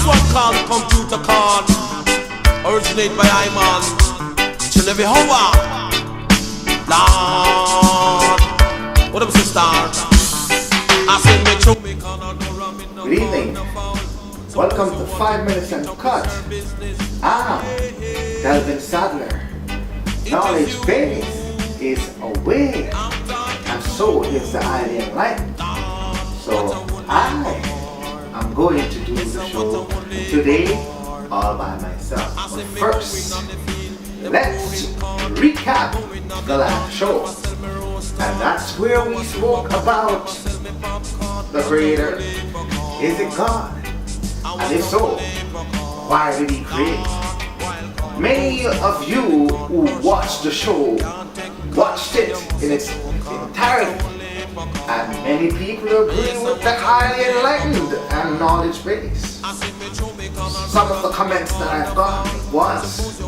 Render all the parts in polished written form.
one called the computer card, originated by Iman. Each and every hour, Lord. What up, sister? I said, make sure we cannot go wrong with no. Good evening. Welcome to 5 Minutes and Cut. I'm Delvin Sadler. Knowledge base is away, and so is the alien light. So I am going to do the show today all by myself. But first, let's recap the last show. And that's where we spoke about the Creator. Is it God? And if so, why did He create? Many of you who watched the show watched it in its entirety, and many people agree with the highly enlightened and knowledge base. Some of the comments that I've got was,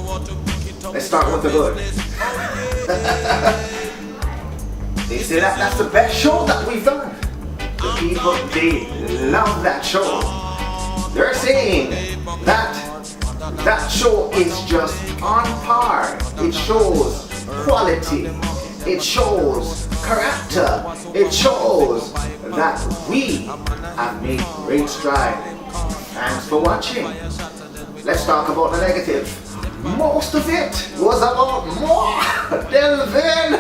let's start with the good. They say that that's the best show that we've done. The people, they love that show. They're saying that that show is just on par. It shows quality. It shows character. It shows that we have made great stride. Thanks for watching. Let's talk about the negative. Most of it was about more Delvin.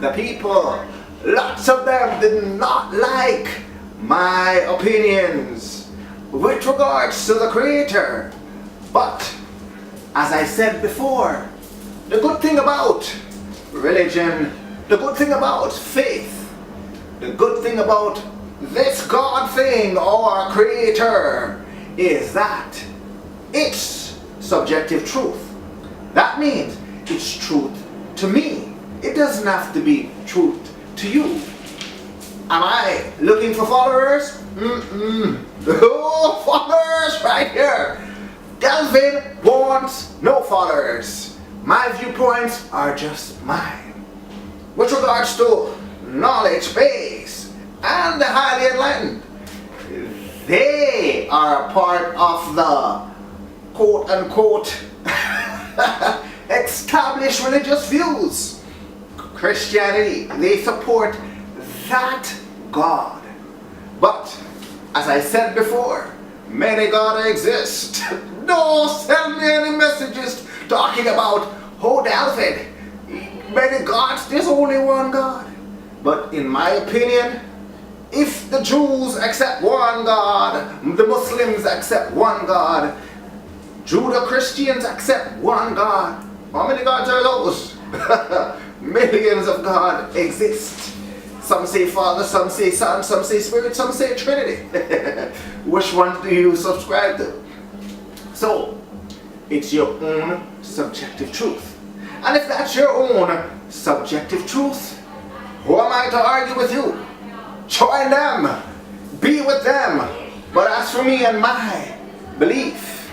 The people, lots of them did not like my opinions with regards to the Creator. But as I said before, the good thing about religion, the good thing about faith, the good thing about this God thing or Creator is that it's subjective truth. That means it's truth to me. It doesn't have to be truth to you. Am I looking for followers? Oh, followers right here. Delvin wants no followers. My viewpoints are just mine. With regards to knowledge base and the highly enlightened, they are a part of the quote unquote established religious views. Christianity, they support that God. But as I said before, many gods exist. Don't send me any messages talking about, oh Delvin, many gods, there's only one God. But in my opinion, if the Jews accept one God, the Muslims accept one God, Judo-Christians accept one God, how many gods are those? Millions of gods exist. Some say Father, some say Son, some say Spirit, some say Trinity. Which one do you subscribe to? So, it's your own subjective truth. And if that's your own subjective truth, who am I to argue with you? Join them. Be with them. But as for me and my belief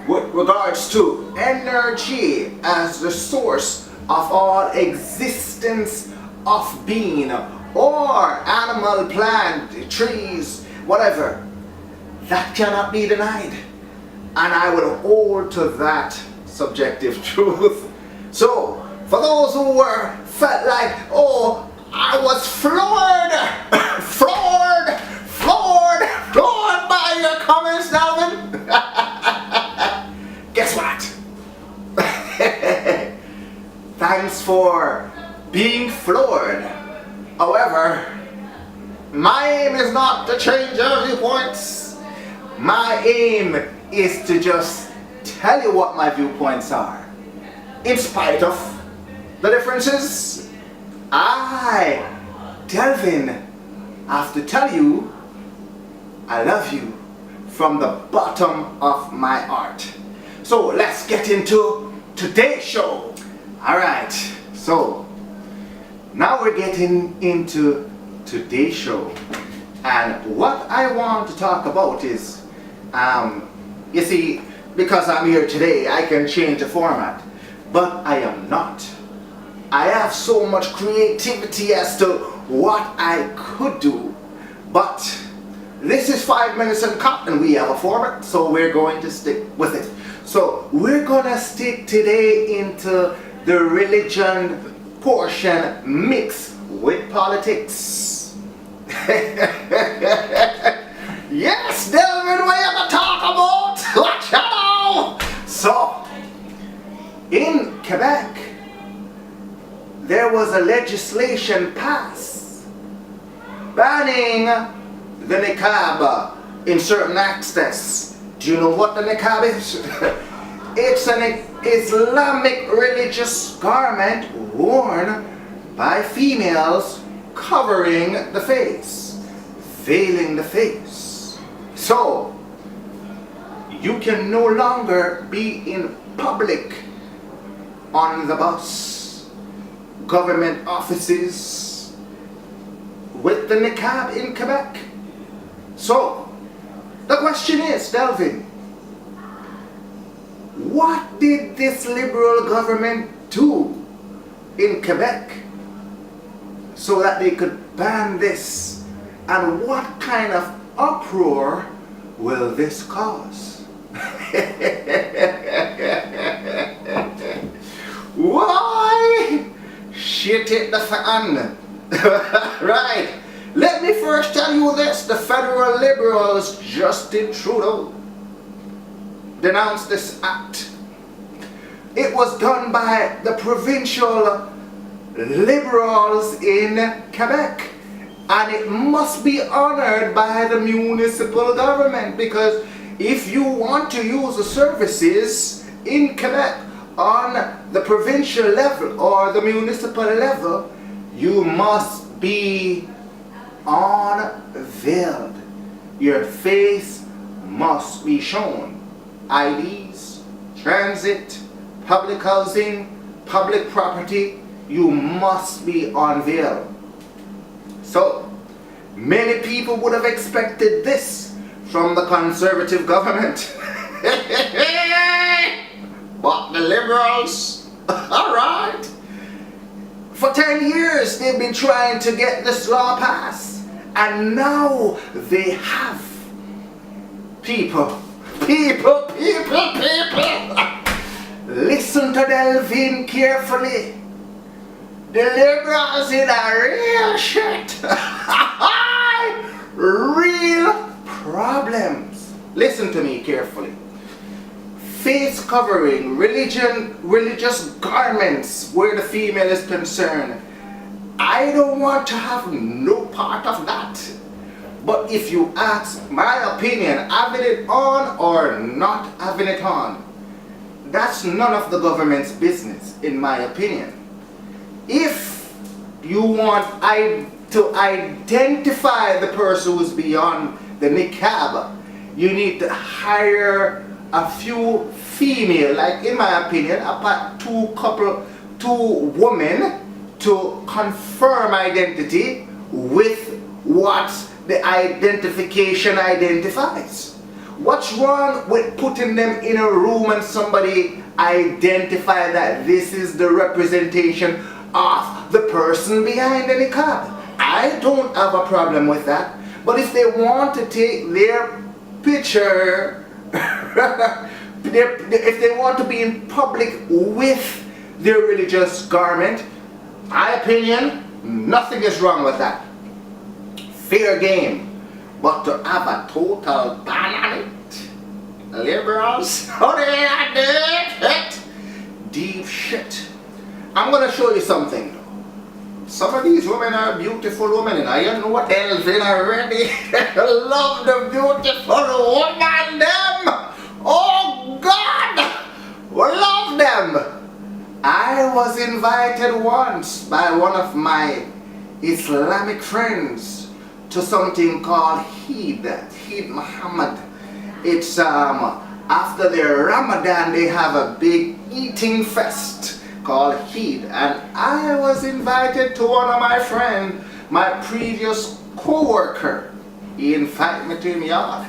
with regards to energy as the source of all existence of being, or animal, plant, trees, whatever, that cannot be denied. And I would hold to that subjective truth. So, for those who felt like, oh, I was floored by your comments, Delvin. Guess what? Thanks for being floored. However, my aim is not to change your viewpoints. My aim is to just tell you what my viewpoints are. In spite of the differences, I, Delvin, have to tell you, I love you from the bottom of my heart. So let's get into today's show. Alright, so now we're getting into today's show. And what I want to talk about is, you see, because I'm here today, I can change the format. But I am not. I have so much creativity as to what I could do. But This is 5 minutes and cut, and we have a format, so we're going to stick with it. So we're gonna stick today into the religion portion mixed with politics. Yes, Delvin, what you gonna talk about? Watch out! So, in Quebec, there was a legislation passed banning the niqab in certain access. Do you know what the niqab is? It's an Islamic religious garment worn by females covering the face, veiling the face. So, you can no longer be in public, on the bus, government offices, with the niqab in Quebec. So, the question is, Delvin, what did this liberal government do in Quebec so that they could ban this? And what kind of uproar will this cause? Why? Shit hit the fan. Right. Let me first tell you this. The federal liberals, Justin Trudeau, denounced this act. It was done by the provincial liberals in Quebec. And it must be honored by the municipal government, because if you want to use the services in Quebec on the provincial level or the municipal level, you must be unveiled. Your face must be shown. IDs, transit, public housing, public property, you must be unveiled. So, many people would have expected this from the conservative government. But the liberals, alright. For 10 years they've been trying to get this law passed. And now they have. People. Listen to Delvin carefully. The liberals in a real shit. Real problems. Listen to me carefully. Face covering, religious garments where the female is concerned. I don't want to have no part of that. But if you ask my opinion, having it on or not having it on, that's none of the government's business, in my opinion. If you want to identify the person who's beyond the niqab, you need to hire a few female, like in my opinion, about two women to confirm identity with what the identification identifies. What's wrong with putting them in a room and somebody identify that this is the representation of the person behind the niqab? I don't have a problem with that. But if they want to take their picture, if they want to be in public with their religious garment, my opinion, nothing is wrong with that. Fair game. But to have a total ban on it, liberals, how they do it? Deep shit. I'm going to show you something. Some of these women are beautiful women, and I don't know what Delvin already. Love the beautiful woman, them. Oh God, love them. I was invited once by one of my Islamic friends to something called Eid Muhammad. It's after their Ramadan they have a big eating fest called Eid, and I was invited to one of my friends, my previous co-worker. He invited me to him yard.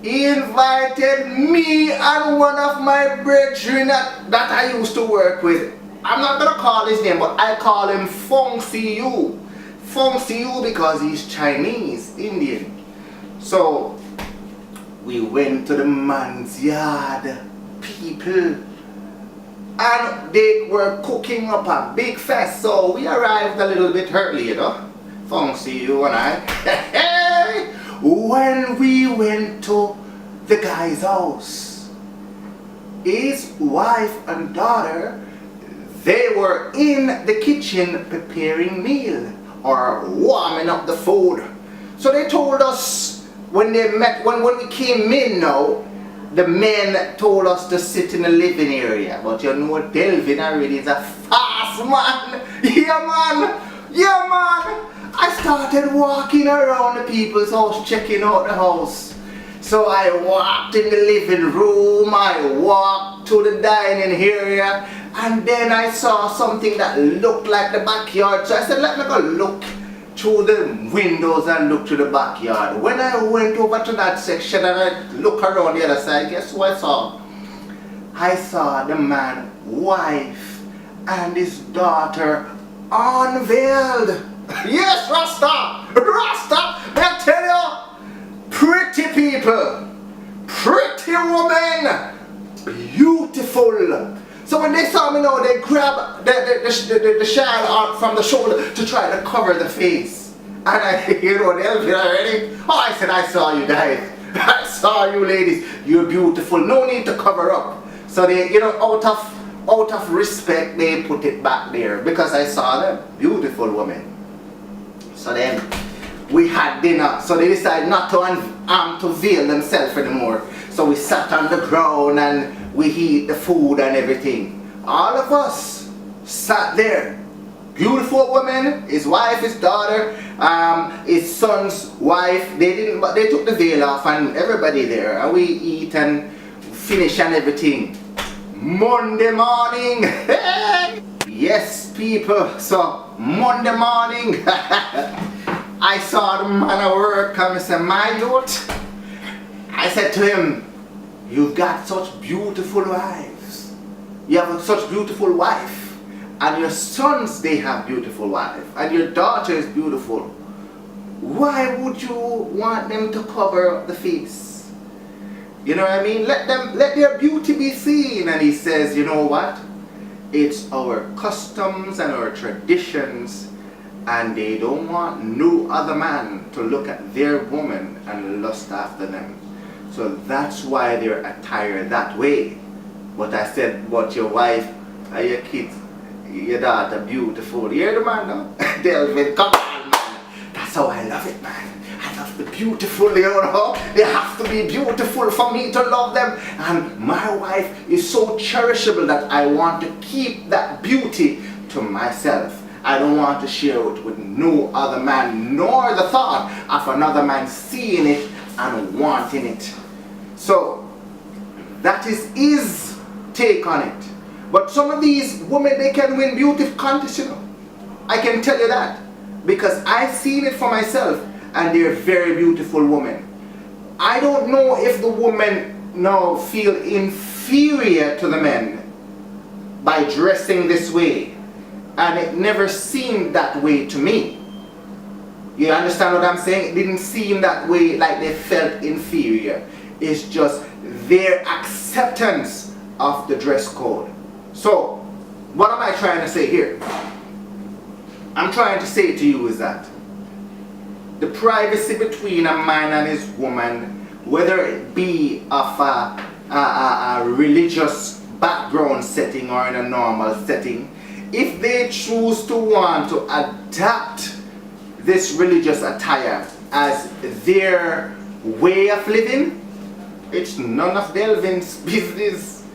He invited me and one of my brethren that I used to work with. I'm not gonna call his name, but I call him Fong Siu. fancy you because he's Chinese, Indian. So we went to the man's yard, people, and they were cooking up a big fest. So we arrived a little bit early, you know. Fancy you and I. When we went to the guy's house, his wife and daughter, they were in the kitchen preparing meal or warming up the food. So they told us when we came in now, the men told us to sit in the living area. But you know, Delvin already is a fast man. Yeah man, yeah man. I started walking around the people's house, checking out the house. So I walked in the living room, I walked to the dining area, and then I saw something that looked like the backyard. So I said, let me go look through the windows and look to the backyard. When I went over to that section and I looked around the other side, guess what I saw? I saw the man's wife and his daughter unveiled. Yes, Rasta! Rasta! I tell you, pretty people, pretty women, beautiful. So when they saw me now, they grabbed the shawl out from the shoulder to try to cover the face. And I, you know, Delvin already. Oh, I said, I saw you guys. I saw you ladies. You're beautiful. No need to cover up. So they, you know, out of respect, they put it back there because I saw them. Beautiful women. So then we had dinner. So they decided not to veil themselves anymore. So we sat on the ground and we eat the food and everything. All of us sat there. Beautiful woman, his wife, his daughter, his son's wife. They didn't, but they took the veil off and everybody there. And we eat and finish and everything. Monday morning. Yes, people. So Monday morning, I saw the man at work and I said, my youth. I said to him, you've got such beautiful wives. You have such beautiful wife. And your sons, they have beautiful wife. And your daughter is beautiful. Why would you want them to cover the face? You know what I mean? Let their beauty be seen. And he says, you know what? It's our customs and our traditions. And they don't want no other man to look at their woman and lust after them. So that's why they're attired that way. But I said, but your wife and your kids, your daughter, beautiful. You hear the man now? Delvin, come on, man. That's how I love it, man. I love the beautiful, you know. They have to be beautiful for me to love them. And my wife is so cherishable that I want to keep that beauty to myself. I don't want to share it with no other man, nor the thought of another man seeing it and wanting it. So that is his take on it. But some of these women, they can win beauty contests, you know. I can tell you that because I've seen it for myself, and they're very beautiful women. I don't know if the women now feel inferior to the men by dressing this way, and it never seemed that way to me. You understand what I'm saying? It didn't seem that way, like they felt inferior. It's just their acceptance of the dress code. So, what am I trying to say here? I'm trying to say to you is that the privacy between a man and his woman, whether it be of a religious background setting or in a normal setting, if they choose to want to adapt this religious attire as their way of living, it's none of Delvin's business.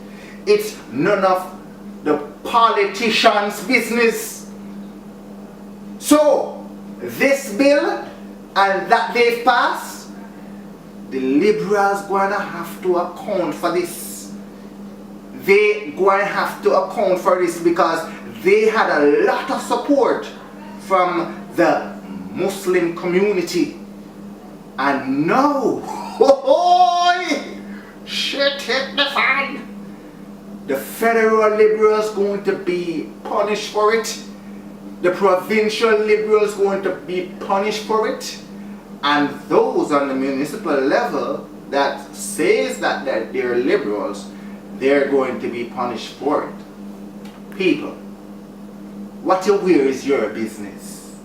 It's none of the politician's business. So, this bill and that they've passed, the liberals going to have to account for this. They going to have to account for this because they had a lot of support from the Muslim community. And now, shit hit the fan. The federal liberals going to be punished for it. the provincial liberals going to be punished for it, and those on the municipal level that says that they're liberals, they're going to be punished for it. People, what you wear is your business.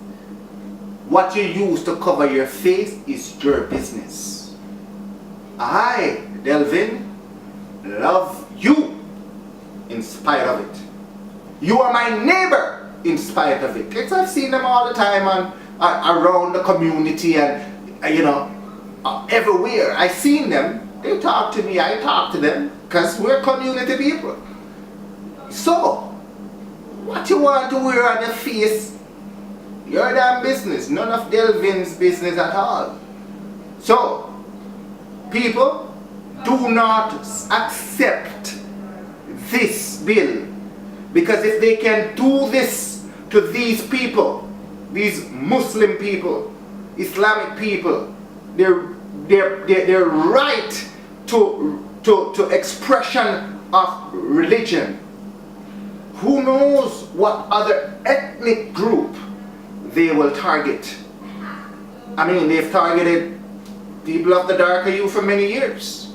What you use to cover your face is your business. I, Delvin, love you in spite of it. You are my neighbor in spite of it. Because I've seen them all the time around the community and, everywhere. I've seen them. They talk to me, I talk to them, because we're community people. So, what you want to wear on your face, your damn business. None of Delvin's business at all. So, people, do not accept this bill. Because if they can do this to these people, these Muslim people, Islamic people, their right to expression of religion, who knows what other ethnic group they will target. I mean, they've targeted people of the darker hue for many years.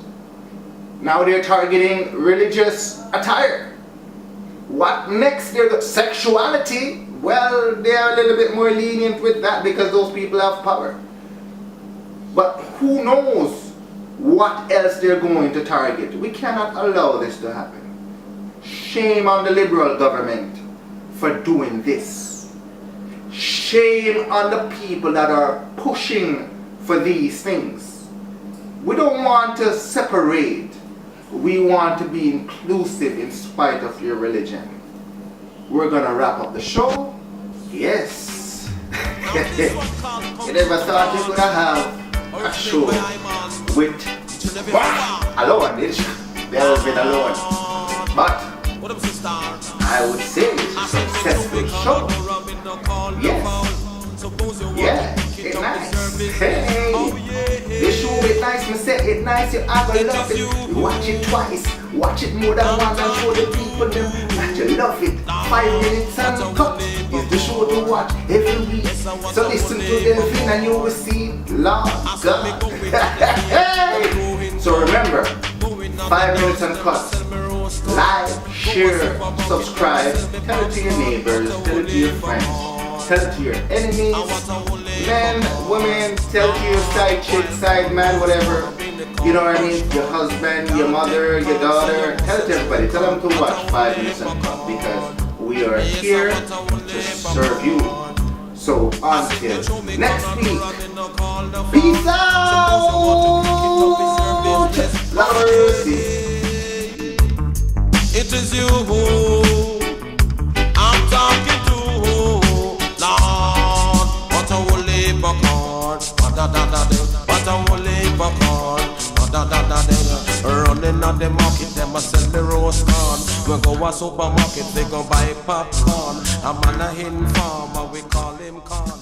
Now they're targeting religious attire. What next? Sexuality? Well, they're a little bit more lenient with that because those people have power. But who knows what else they're going to target? We cannot allow this to happen. Shame on the liberal government for doing this. Shame on the people that are pushing for these things. We don't want to separate. We want to be inclusive in spite of your religion. We're going to wrap up the show. Yes. You never thought you could have a show with alone, Delvin alone. But I would say it's a successful show. Yes. Yeah, it's nice. Hey, this show is nice. Me say it nice. You're gonna love it. You watch it twice. Watch it more than once and show the people them that you love it. 5 minutes and cut is the show to watch every week. So listen to Delvin and you will see Lord God. Hey! So remember, 5 minutes and cut. Like, share, subscribe, tell it to your neighbors, tell it to your friends, tell it to your enemies, men, women, tell it to your side chick, side man, whatever. You know what I mean? Your husband, your mother, your daughter. Tell it to everybody. Tell them to watch 5 minutes and cut because we are here to serve you. So until next week, peace out, lovers. It is you I'm talking to, Lord. What a holy bacard, what a holy bacard, running on the market, them a sell the roast corn. We go a supermarket, they go buy popcorn. A man a hidden farmer, we call him corn.